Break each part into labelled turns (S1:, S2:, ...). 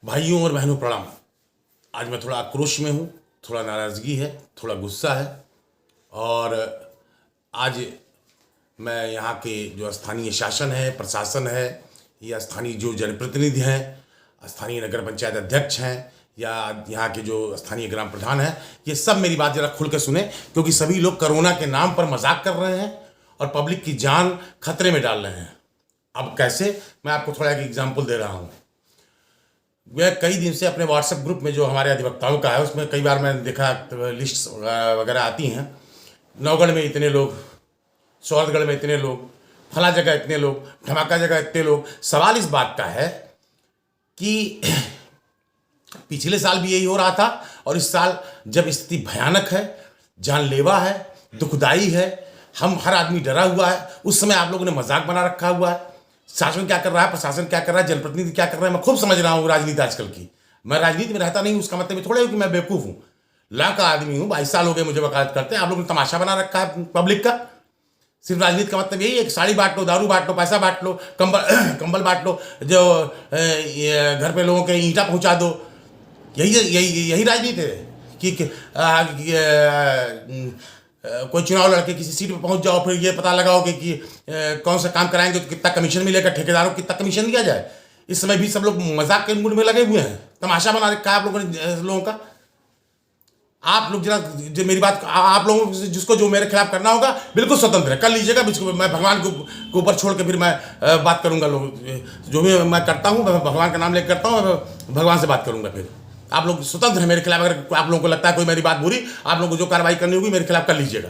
S1: भाइयों और बहनों प्रणाम। आज मैं थोड़ा आक्रोश में हूँ, थोड़ा नाराज़गी है, थोड़ा गुस्सा है। और आज मैं यहाँ के जो स्थानीय शासन है, प्रशासन है, या स्थानीय जो जनप्रतिनिधि हैं, स्थानीय नगर पंचायत अध्यक्ष हैं, या यहाँ के जो स्थानीय ग्राम प्रधान हैं, ये सब मेरी बात ज़रा खुल के सुने, क्योंकि सभी लोग कोरोना के नाम पर मजाक कर रहे हैं और पब्लिक की जान खतरे में डाल रहे हैं। अब कैसे, मैं आपको थोड़ा एक एग्जाम्पल दे रहा हूँ। वह कई दिन से अपने व्हाट्सएप ग्रुप में जो हमारे अधिवक्ताओं का है, उसमें कई बार मैंने देखा लिस्ट वगैरह आती हैं। नौगढ़ में इतने लोग, सोहरगढ़ में इतने लोग, फला जगह इतने लोग, धमाका जगह इतने लोग। सवाल इस बात का है कि पिछले साल भी यही हो रहा था, और इस साल जब स्थिति भयानक है, जानलेवा है, दुखदाई है, हम हर आदमी डरा हुआ है, उस समय आप लोगों ने मजाक बना रखा हुआ है। शासन क्या कर रहा है, प्रशासन क्या कर रहा है, जनप्रतिनिधि क्या कर रहे हैं, मैं खूब समझ रहा हूँ राजनीति आजकल की। मैं राजनीति में रहता नहीं, उसका मतलब थोड़ा है कि मैं बेवकूफ़ हूँ। ला का आदमी हूँ, 22 साल हो गए मुझे वकालत करते हैं। आप लोगों ने तमाशा बना रखा है पब्लिक का। सिर्फ राजनीति का मतलब यही है कि साड़ी बांट लो, दारू बांट लो, पैसा बांट लो, कंबल बांट लो, जो घर पे लोगों के ईंटा पहुँचा दो। यही राजनीति है कि कोई चुनाव लड़के किसी सीट पर पहुंच जाओ, फिर ये पता लगाओ कि कौन सा काम कराएंगे तो कितना कमीशन मिलेगा, ठेकेदारों को कितना कमीशन दिया जाए। इस समय भी सब लोग मजाक के मूड में लगे हुए हैं, तमाशा बना रखा है आप लोगों का। आप लोग जरा मेरी बात, आप लोगों जिसको जो मेरे खिलाफ करना होगा बिल्कुल स्वतंत्र है, कर लीजिएगा। मैं भगवान के ऊपर छोड़ के फिर मैं बात करूंगा। लोग जो भी मैं करता हूँ, भगवान का नाम लेकर करता हूँ, भगवान से बात करूंगा। फिर आप लोग स्वतंत्र हैं मेरे खिलाफ। अगर आप लोगों को लगता है कोई मेरी बात बुरी, आप लोगों को जो कार्रवाई करनी होगी मेरे खिलाफ कर लीजिएगा।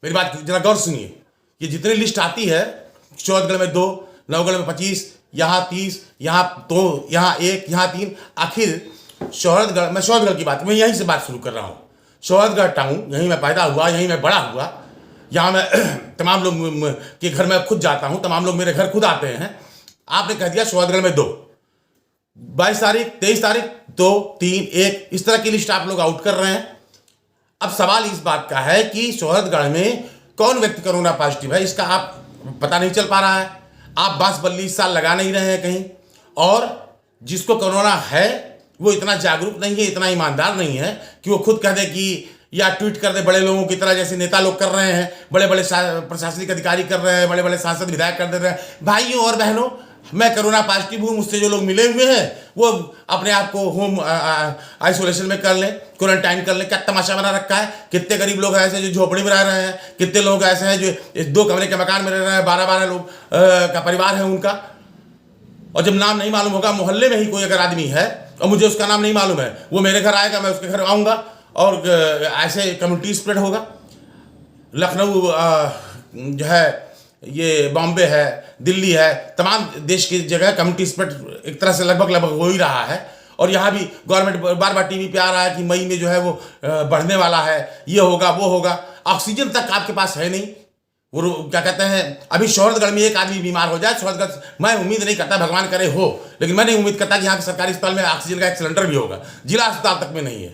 S1: मेरी बात जरा गौर सुनिए। ये जितनी लिस्ट आती है, चौहदगढ़ में 2, नौगढ़ में 25, यहाँ 30, यहाँ 2, यहाँ 1, यहाँ 3, आखिर शौहरतगढ़। मैं शौहरतगढ़ की बात, मैं यहीं से बात शुरू कर रहा हूँ। शौहरतगढ़ टाउन, यहीं मैं पैदा हुआ, यहीं मैं बड़ा हुआ। यहाँ मैं तमाम लोग के घर में खुद जाता हूँ, तमाम लोग मेरे घर खुद आते हैं। आपने कह दिया शौहरतगढ़ में 2, 22 तारीख, 23 तारीख, 2, 3, 1, इस तरह की लिस्ट आप लोग आउट कर रहे हैं। अब सवाल इस बात का है कि शौहरतगढ़ में कौन व्यक्ति कोरोना पॉजिटिव है, इसका आप पता नहीं चल पा रहा है। आप बांस बल्ली इस साल लगा नहीं रहे हैं कहीं, और जिसको कोरोना है वो इतना जागरूक नहीं है, इतना ईमानदार नहीं है कि वो खुद कह दे कि, या ट्वीट कर दे बड़े लोगों की तरह, जैसे नेता लोग कर रहे हैं, बड़े बड़े प्रशासनिक अधिकारी कर रहे हैं, बड़े बड़े सांसद विधायक कर दे रहे हैं। भाइयों और बहनों, मैं कोरोना पॉजिटिव हूँ, मुझसे जो लोग मिले हुए हैं वो अपने आप को होम आइसोलेशन में कर लें, क्वारंटाइन कर लें। क्या तमाशा बना रखा है। कितने गरीब लोग ऐसे जो झोपड़ी में रह रहे हैं, कितने लोग ऐसे हैं जो 2 कमरे के मकान में रह रहे हैं, 12-12 लोग का परिवार है उनका। और जब नाम नहीं मालूम होगा, मोहल्ले में ही कोई अगर आदमी है और मुझे उसका नाम नहीं मालूम है, वो मेरे घर आएगा, मैं उसके घर आऊँगा, और ऐसे कम्युनिटी स्प्रेड होगा। लखनऊ जो है, ये बॉम्बे है, दिल्ली है, तमाम देश की जगह कम्युनिटी स्प्रेड एक तरह से लगभग हो ही रहा है। और यहाँ भी गवर्नमेंट बार बार टीवी पे आ रहा है कि मई में जो है वो बढ़ने वाला है, ये होगा वो होगा। ऑक्सीजन तक आपके पास है नहीं। वो क्या कहते हैं, अभी शौहरतगढ़ में एक आदमी बीमार हो जाए, शौहरतगढ़, मैं उम्मीद नहीं करता, भगवान करे हो, लेकिन मैं नहीं उम्मीद करता कि यहाँ के सरकारी अस्पताल में ऑक्सीजन का एक सिलेंडर भी होगा। जिला अस्पताल तक में नहीं है।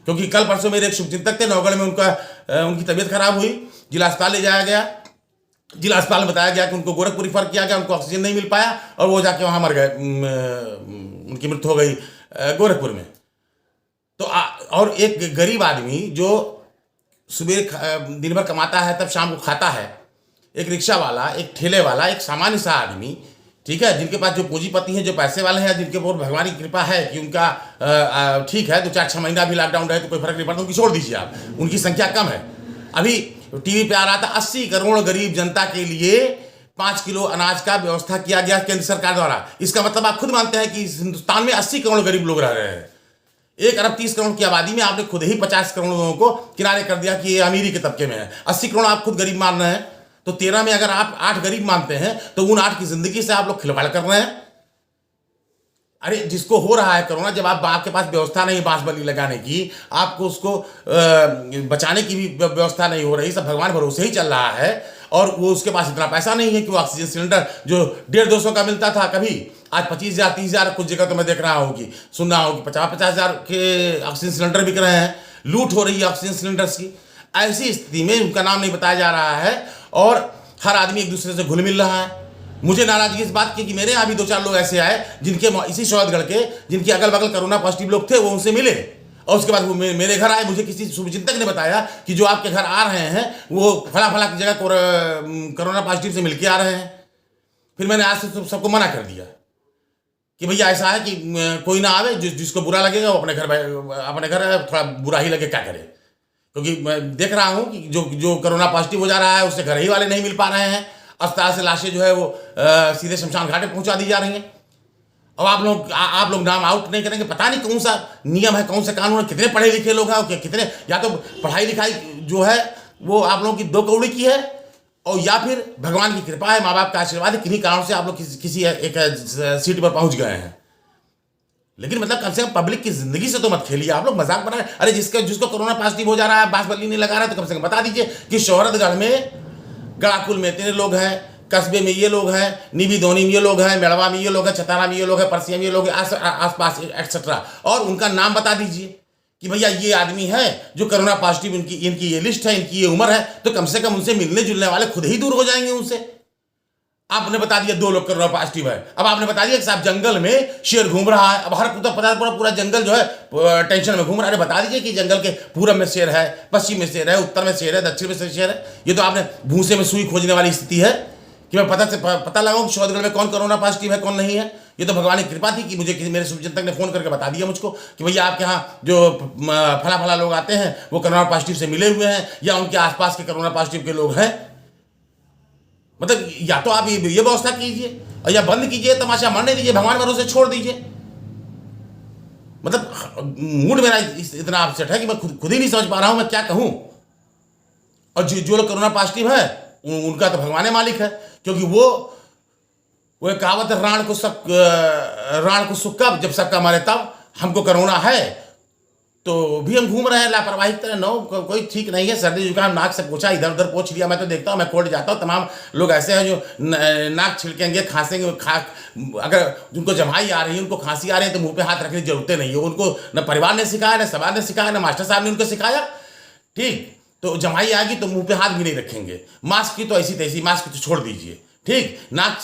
S1: क्योंकि कल परसों मेरे एक शुभचिंतक थे, नौगढ़ में उनकी तबीयत खराब हुई, जिला अस्पताल ले जाया गया। जिला अस्पताल में बताया गया कि उनको गोरखपुर रिफर किया गया, उनको ऑक्सीजन नहीं मिल पाया, और वो जाके वहाँ मर गए, उनकी मृत्यु हो गई गोरखपुर में। तो और एक गरीब आदमी जो सुबह दिन भर कमाता है, तब शाम को खाता है, एक रिक्शा वाला, एक ठेले वाला, एक सामान्य सा आदमी, ठीक है, जिनके पास जो पूंजीपति हैं, जो पैसे वाले हैं, जिनके ऊपर भगवान की कृपा है कि उनका ठीक है, 2-4-6 महीना भी लॉकडाउन रहे तो कोई फर्क नहीं पड़ता, उनकी छोड़ दीजिए आप, उनकी संख्या कम है। अभी टीवी पे आ रहा था 80 करोड़ गरीब जनता के लिए 5 किलो अनाज का व्यवस्था किया गया केंद्र सरकार द्वारा। इसका मतलब आप खुद मानते हैं कि हिंदुस्तान में 80 करोड़ गरीब लोग रह रहे हैं। 1 अरब 30 करोड़ की आबादी में आपने खुद ही 50 करोड़ लोगों को किनारे कर दिया कि ये अमीरी के तबके में है। 80 करोड़ आप खुद गरीब मान रहे हैं, तो 13 में अगर आप 8 गरीब मानते हैं, तो उन 8 की जिंदगी से आप लोग खिलवाड़ कर रहे हैं। अरे जिसको हो रहा है कोरोना, जब आपके पास व्यवस्था नहीं बांस बल्ली लगाने की, आपको उसको बचाने की भी व्यवस्था नहीं हो रही, सब भगवान भरोसे ही चल रहा है, और वो उसके पास इतना पैसा नहीं है कि वो ऑक्सीजन सिलेंडर जो 150-200 का मिलता था कभी, आज 25,000 30,000, कुछ जगह तो मैं देख रहा हूँ कि सुन रहा हूँ कि 50,000 के ऑक्सीजन सिलेंडर बिक रहे हैं। लूट हो रही है ऑक्सीजन सिलेंडर्स की। ऐसी स्थिति में उनका नाम नहीं बताया जा रहा है, और हर आदमी एक दूसरे से घुल मिल रहा है। मुझे नाराजगी इस बात की कि मेरे यहाँ भी 2-4 लोग ऐसे आए जिनके इसी शौहदगढ़ के, जिनके अगल बगल कोरोना पॉजिटिव लोग थे, वो उनसे मिले और उसके बाद वो मेरे घर आए। मुझे किसी शुभचिंतक ने बताया कि जो आपके घर आ रहे हैं वो फला फला की जगह कोरोना पॉजिटिव से मिलके आ रहे हैं। फिर मैंने आज से सबको मना कर दिया कि भैया ऐसा है कि कोई ना आवे, जिसको बुरा लगेगा वो अपने घर थोड़ा बुरा ही लगे, क्या करे। क्योंकि मैं देख रहा हूँ कि जो कोरोना पॉजिटिव हो जा रहा है उससे घर ही वाले नहीं मिल पा रहे हैं। अस्पताल से लाशें जो है वो सीधे शमशान घाट में पहुंचा दी जा रही हैं। अब आप लोग नाम आउट नहीं करेंगे, पता नहीं कौन सा नियम है, कौन सा कानून है, कितने पढ़े लिखे लोग हैं, कितने, या तो पढ़ाई लिखाई जो है वो आप लोगों की 2 कौड़ी की है, और या फिर भगवान की कृपा है, माँ बाप का आशीर्वाद है, किन्हीं कारण से आप लोग किसी एक सीट पर पहुंच गए हैं। लेकिन मतलब कम से कम पब्लिक की जिंदगी से तो मत खेलिए आप लोग, मजाक बना रहे। अरे जिसको कोरोना पॉजिटिव हो जा रहा है, बांसबल्ली नहीं लगा रहा है, तो कम से कम बता दीजिए कि शौहरतगढ़ में, गड़ाकुल में इतने लोग हैं, कस्बे में ये लोग हैं, नीबी धोनी में ये लोग हैं, मेड़वा में ये लोग हैं, चतारा में ये लोग हैं, परसिया में ये लोग हैं, आसपास एक्सेट्रा, और उनका नाम बता दीजिए कि भैया ये आदमी है जो कोरोना पॉजिटिव, इनकी ये लिस्ट है, इनकी ये उम्र है, तो कम से कम उनसे मिलने जुलने वाले खुद ही दूर हो जाएंगे उनसे। आपने बता दिया 2 लोग कोरोना पॉजिटिव है। अब आपने बता दिया कि साहब जंगल में शेर घूम रहा है, अब हर पूरा जंगल जो है टेंशन में घूम रहा है। बता दीजिए कि जंगल के पूरब में शेर है, पश्चिम में शेर है, उत्तर में शेर है, दक्षिण में शेर है। ये तो आपने भूसे में सुई खोजने वाली स्थिति है कि मैं पता लगाऊं कि शौहदगढ़ में कौन कोरोना पॉजिटिव है, कौन नहीं है। ये तो भगवान की कृपा थी कि मुझे मेरे शुभचिंतक ने फोन करके बता दिया मुझको कि भैया आपके यहाँ जो फला लोग आते हैं वो कोरोना पॉजिटिव से मिले हुए हैं, या उनके आसपास के कोरोना पॉजिटिव के लोग हैं। मतलब या तो आप ये व्यवस्था कीजिए और या बंद कीजिए, तमाशा मरने दीजिए, भगवान भरोसे छोड़ दीजिए। मतलब मूड मेरा इतना अपसेट है कि मैं खुद ही नहीं समझ पा रहा हूं मैं क्या कहूं। और जो लोग कोरोना पॉजिटिव है उनका तो भगवान मालिक है, क्योंकि वो एक कहावत है, राण को सुख कब, जब सबका मरे तब। हमको कोरोना है तो भी हम घूम रहे हैं लापरवाही की तरह। नो, कोई ठीक नहीं है। सर्दी जुकाम नाक से पोछा, इधर उधर पोछ लिया। मैं तो देखता हूँ, मैं कोर्ट जाता हूँ, तमाम लोग ऐसे हैं जो नाक छिड़केंगे, खांसेंगे, अगर उनको जमाई आ रही है, उनको खांसी आ रही है, तो मुंह पे हाथ रखने की जरूरत नहीं है। उनको न परिवार ने सिखाया, न समाज ने सिखाया, न मास्टर साहब ने उनको सिखाया। ठीक, तो जमाई आएगी तो मुंह पे हाथ भी नहीं रखेंगे। मास्क की तो ऐसी तैसी, मास्क तो छोड़ दीजिए। ठीक, नाक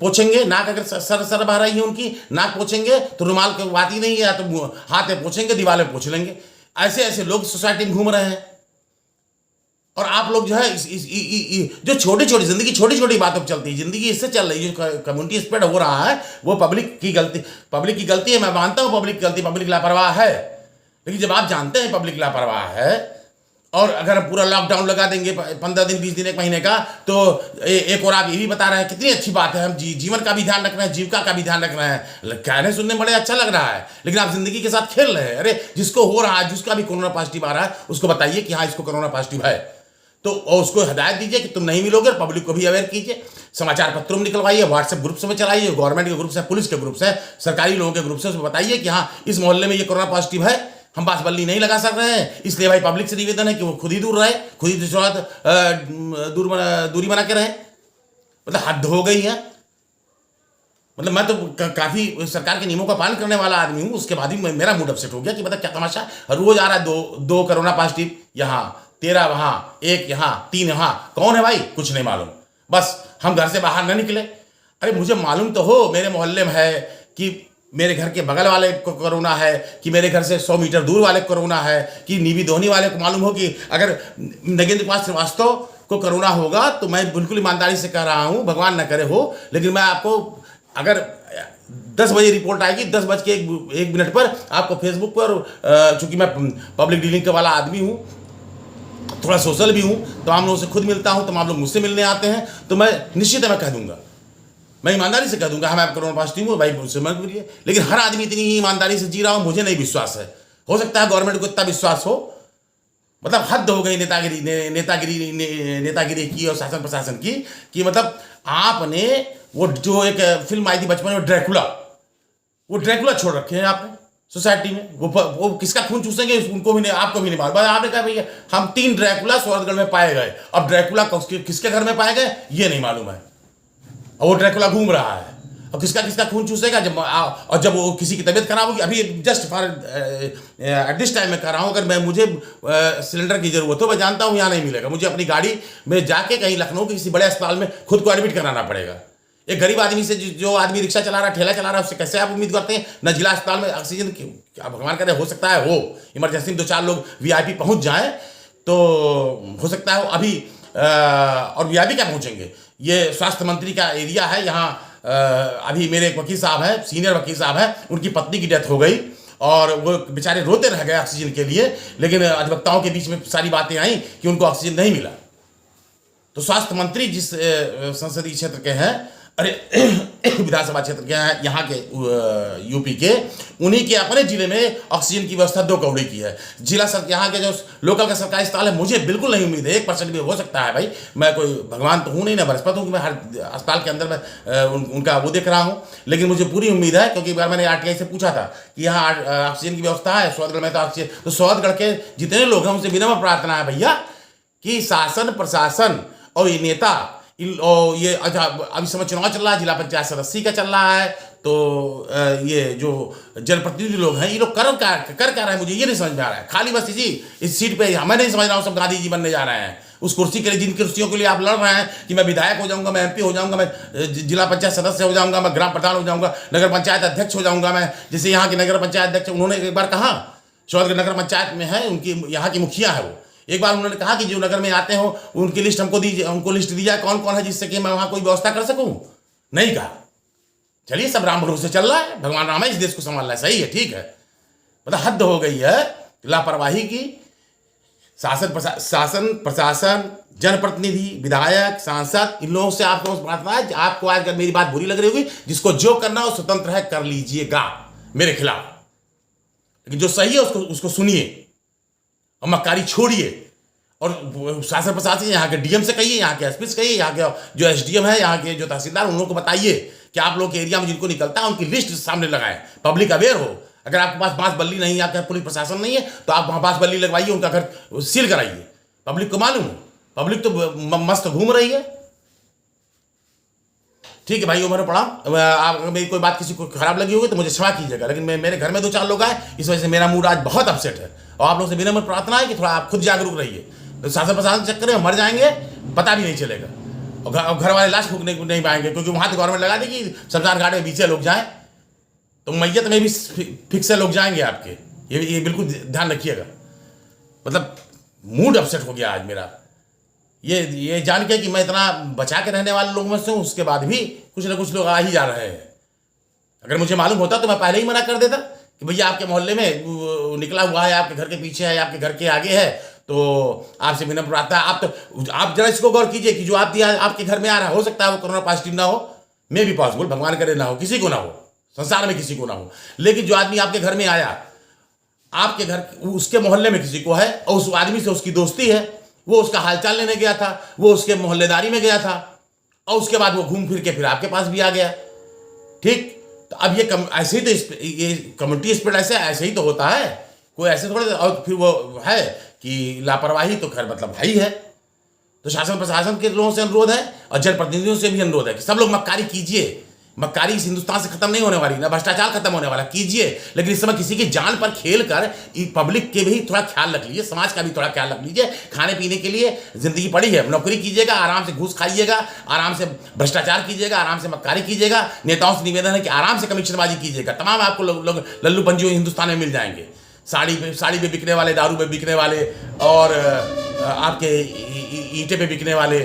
S1: पोछेंगे, नाक अगर सर बह रही है उनकी, नाक पोछेंगे तो रुमाल की बात ही नहीं है, या तो हाथ में पोछेंगे, दीवार में पोछ लेंगे। ऐसे लोग सोसाइटी में घूम रहे हैं। और आप लोग जो है जो छोटी छोटी जिंदगी, छोटी छोटी बातों पर चलती है जिंदगी, इससे चल रही है। जो कम्युनिटी स्प्रेड हो रहा है वो पब्लिक की गलती है। मैं मानता हूँ पब्लिक की गलती, पब्लिक लापरवाह है। लेकिन जब आप जानते हैं पब्लिक लापरवाह है, और अगर हम पूरा लॉकडाउन लगा देंगे 15 दिन, 20 दिन, 1 महीने का, तो एक और आप ये भी बता रहे हैं, कितनी अच्छी बात है, हम जीवन का भी ध्यान रख रहे हैं, जीविका का भी ध्यान रख रहे हैं। कहने सुनने में बड़े अच्छा लग रहा है, लेकिन आप जिंदगी के साथ खेल रहे हैं। अरे जिसको हो रहा है, जिसका भी कोरोना पॉजिटिव आ रहा है, उसको बताइए कि हाँ इसको कोरोना पॉजिटिव है, तो उसको हिदायत दीजिए कि तुम नहीं मिलोगे। पब्लिक को भी अवेयर कीजिए, समाचार पत्रों में निकलवाइए, व्हाट्सएप ग्रुप्स में चलाइए, गवर्नमेंट के ग्रुप्स है, पुलिस के ग्रुप्स है, सरकारी लोगों के ग्रुप्स है, उसमें बताइए कि हाँ इस मोहल्ले में ये कोरोना पॉजिटिव है, हम बांसबल्ली नहीं लगा सक रहे हैं, इसलिए भाई पब्लिक से निवेदन है कि वो खुद ही दूर रहे, खुद ही दूरी बना के रहे। मतलब हद हो गई है। मतलब मैं तो काफी सरकार के नियमों का पालन करने वाला आदमी हूं, उसके बाद ही मेरा मूड अपसेट हो गया कि मतलब क्या तमाशा, रोज आ रहा है दो कोरोना पॉजिटिव यहाँ, 13 वहां, 1 यहाँ, 3 यहाँ। कौन है भाई, कुछ नहीं मालूम, बस हम घर से बाहर न निकले। अरे मुझे मालूम तो हो, मेरे मोहल्ले में है कि मेरे घर के बगल वाले को कोरोना है, कि मेरे घर से 100 मीटर दूर वाले को कोरोना है, कि नीबी धोनी वाले को मालूम हो कि अगर नगेंद्र कुमार श्रीवास्तव को कोरोना होगा, तो मैं बिल्कुल ईमानदारी से कह रहा हूं, भगवान न करे हो, लेकिन मैं आपको अगर 10 बजे रिपोर्ट आएगी, 10:01 पर आपको फेसबुक पर, चूंकि मैं पब्लिक डीलिंग वाला आदमी हूँ, थोड़ा सोशल भी हूँ, तमाम लोगों से खुद मिलता हूँ, तमाम लोग मुझसे मिलने आते हैं, तो मैं निश्चित है मैं कह दूंगा, मैं ईमानदारी से कह दूंगा हाँ मैं कोरोना पॉजिटिव हूँ भाई, मुझसे मत मिलिए। लेकिन हर आदमी इतनी ही ईमानदारी से जी रहा हूँ, मुझे नहीं विश्वास है। हो सकता है गवर्नमेंट को इतना विश्वास हो। मतलब हद हो गई नेतागिरी की और शासन प्रशासन की, कि मतलब आपने वो जो एक फिल्म आई थी बचपन में ड्रैकुला, वो ड्रैकुला छोड़ रखे हैं आपने सोसाइटी में। वो किसका खून चूसेंगे उनको भी नहीं, आपको भी नहीं मालूम। आपने कहा भैया हम 3 ड्रैकुला शौहरतगढ़ में पाए गए, अब ड्रैकुला किसके घर में पाए गए ये नहीं मालूम है, और वो ड्रैकुला घूम रहा है। और किसका खून चूसेगा जब वो किसी की तबीयत खराब होगी। अभी just for at this time में कह रहा हूँ, अगर मुझे सिलेंडर की जरूरत हो, मैं जानता हूँ यहाँ नहीं मिलेगा, मुझे अपनी गाड़ी में जाके कहीं लखनऊ के किसी बड़े अस्पताल में खुद को एडमिट कराना पड़ेगा, एक गरीब आदमी से जो आदमी रिक्शा चला रहा है, ठेला चला रहा है, उससे कैसे आप उम्मीद करते हैं? न जिला अस्पताल में ऑक्सीजन भगवान करे हो सकता है हो इमरजेंसी में 2-4 लोग वीआईपी पहुंच जाएं तो हो सकता है अभी और वीआईपी क्या पहुंचेंगे? ये स्वास्थ्य मंत्री का एरिया है। यहाँ अभी मेरे एक वकील साहब हैं, सीनियर वकील साहब हैं, उनकी पत्नी की डेथ हो गई और वो बेचारे रोते रह गए ऑक्सीजन के लिए, लेकिन अधिवक्ताओं के बीच में सारी बातें आई कि उनको ऑक्सीजन नहीं मिला। तो स्वास्थ्य मंत्री जिस संसदीय क्षेत्र के हैं, अरे विधानसभा क्षेत्र के हैं यहाँ के यूपी के, उन्हीं के अपने जिले में ऑक्सीजन की व्यवस्था 2 करोड़ की है। जिला यहाँ के जो लोकल का सरकारी अस्पताल है, मुझे बिल्कुल नहीं उम्मीद है 1% भी हो सकता है भाई, मैं कोई भगवान तो हूँ नहीं ना बृहस्पति हूँ कि मैं हर अस्पताल के अंदर में उनका वो देख रहा हूँ, लेकिन मुझे पूरी उम्मीद है क्योंकि एक बार मैंने आरटीआई से पूछा था कि यहाँ ऑक्सीजन की व्यवस्था है सौदगढ़ में, तो ऑक्सीजन तो सौदगढ़ के जितने लोग हैं उनसे विनम्र प्रार्थना है भैया कि शासन प्रशासन और ये नेता ये अभी समय चुनाव चल रहा है, जिला पंचायत सदस्य का चल रहा है, तो ये जो जनप्रतिनिधि लोग हैं ये लोग कर क्या रहे हैं मुझे ये नहीं समझ में आ रहा है। खाली बस इस सीट पे मैं नहीं समझ रहा हूँ सब गांधी जी बनने जा रहे हैं उस कुर्सी के लिए, जिन कुर्सियों के लिए आप लड़ रहे हैं कि मैं विधायक हो जाऊंगा, मैं एमपी हो जाऊंगा, मैं जिला पंचायत सदस्य हो जाऊंगा, मैं ग्राम प्रधान हो जाऊंगा, नगर पंचायत अध्यक्ष हो जाऊंगा मैं। जैसे यहाँ के नगर पंचायत अध्यक्ष उन्होंने एक बार कहा, सौदगढ़ नगर पंचायत में है, उनकी यहाँ की मुखिया है वो, एक बार उन्होंने कहा कि जो नगर में आते हो उनकी लिस्ट हमको दीजिए, हमको लिस्ट दी जाए कौन कौन है जिससे कि मैं वहां कोई व्यवस्था कर सकूं। नहीं कहा। चलिए सब राम भरोसे चल रहा है, भगवान राम है इस देश को संभाल रहा है, सही है, ठीक है, मतलब हद हो गई है लापरवाही की। शासन प्रशासन जनप्रतिनिधि विधायक सांसद इन लोगों से आपको प्रार्थना है, आपको आज अगर मेरी बात बुरी लग रही होगी, जिसको जो करना हो स्वतंत्र है, कर लीजिएगा मेरे खिलाफ, लेकिन जो सही है उसको सुनिए और मक्कारी छोड़िए। और शासन प्रशासन यहाँ के डीएम से कहिए, यहाँ के एसपी से कहिए, यहाँ के जो एसडीएम है, यहाँ के जो तहसीलदार, उन लोगों को बताइए कि आप लोग के एरिया में जिनको निकलता है उनकी लिस्ट सामने लगाएं, पब्लिक अवेयर हो। अगर आपके पास बांस बल्ली नहीं है, आपके पुलिस प्रशासन नहीं है, तो आप वहाँ बांस बल्ली लगवाइए, उनका घर सील कराइए। पब्लिक को मालूम है, पब्लिक तो मस्त घूम रही है। ठीक है भाई, उम्र पड़ा, आप मेरी कोई बात किसी को खराब लगी होगी तो मुझे क्षमा कीजिएगा, लेकिन मेरे घर में 2-4 लोग आए, इस वजह से मेरा मूड आज बहुत अपसेट है। और आप लोगों से विनम्र प्रार्थना है कि थोड़ा आप खुद जागरूक रहिए, तो शासन प्रशासन चक्कर में मर जाएंगे, पता भी नहीं चलेगा, और घर वाले लाश फूकने नहीं पाएंगे, क्योंकि वहाँ तो गवर्नमेंट लगा देगी शमशान घाट में 20 लोग जाएँ तो मैयत में भी फिक्स लोग जाएंगे आपके। ये बिल्कुल ध्यान रखिएगा। मतलब मूड अपसेट हो गया आज मेरा, ये जान के कि मैं इतना बचा के रहने वाले लोगों में से हूँ, उसके बाद भी कुछ ना कुछ लोग आ ही जा रहे हैं। अगर मुझे मालूम होता तो मैं पहले ही मना कर देता कि भैया आपके मोहल्ले में निकला हुआ है, आपके घर के पीछे है, आपके घर के आगे है, तो आपसे विनम्र प्रार्थना है। आप जरा इसको गौर कीजिए कि जो आपके घर में आ रहा है, हो सकता है वो कोरोना पॉजिटिव ना हो, मे भी पॉसिबल, भगवान करे ना हो, किसी को ना हो, संसार में किसी को ना हो, लेकिन जो आदमी आपके घर में आया, आपके घर उसके मोहल्ले में किसी को है और उस आदमी से उसकी दोस्ती है, वो उसका हालचाल लेने गया था, वो उसके मोहल्लेदारी में गया था और उसके बाद वो घूम फिर के फिर आपके पास भी आ गया। ठीक, तो अब ये ऐसे ही तो ये कम्युनिटी स्प्रेड ऐसे ही तो होता है, कोई ऐसे थोड़े। और फिर वो है कि लापरवाही तो खैर मतलब भाई है। तो शासन प्रशासन के लोगों से अनुरोध है और जनप्रतिनिधियों से भी अनुरोध है कि सब लोग मक्कारी कीजिए। मक्कारी इस हिंदुस्तान से खत्म नहीं होने वाली, ना भ्रष्टाचार खत्म होने वाला, कीजिए, लेकिन इस समय किसी की जान पर खेल कर पब्लिक के भी थोड़ा ख्याल रख लीजिए, समाज का भी थोड़ा ख्याल रख लीजिए। खाने पीने के लिए जिंदगी पड़ी है, नौकरी कीजिएगा, आराम से घूस खाइएगा, आराम से भ्रष्टाचार कीजिएगा, आराम से मक्कारी कीजिएगा। नेताओं से निवेदन है कि आराम से कमीशनबाजी कीजिएगा। तमाम आपको लोग लल्लू पंजी हिंदुस्तान में मिल जाएंगे, साड़ी पे बिकने वाले, दारू पे बिकने वाले, और आपके ईंटे पे बिकने वाले,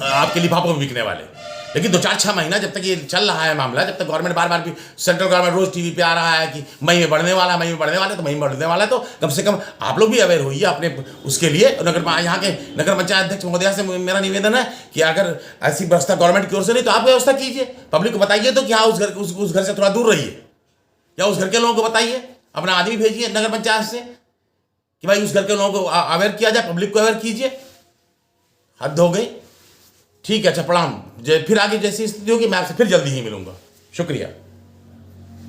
S1: आपके लिफाफों पे बिकने वाले। लेकिन 2-4-6 महीना जब तक ये चल रहा है मामला, जब तक गवर्नमेंट बार भी सेंट्रल गवर्नमेंट रोज टीवी पे आ रहा है कि मई में बढ़ने वाला, मई में बढ़ने वाला, तो मई में बढ़ने वाला है, तो कम से कम आप लोग भी अवेयर होइए अपने उसके लिए। यहाँ के नगर पंचायत अध्यक्ष महोदया से मेरा निवेदन है कि अगर ऐसी व्यवस्था गवर्नमेंट की ओर से नहीं तो आप व्यवस्था कीजिए, पब्लिक को बताइए तो कि हाँ उस घर से थोड़ा दूर रहिए, या उस घर के लोगों को बताइए, अपना आदमी भेजिए नगर पंचायत से कि भाई उस घर के लोगों को अवेयर किया जाए, पब्लिक को अवेयर कीजिए। हद हो गई। ठीक है, अच्छा प्रणाम। फिर आगे जैसी स्थिति होगी मैं आपसे फिर जल्दी ही मिलूंगा। शुक्रिया।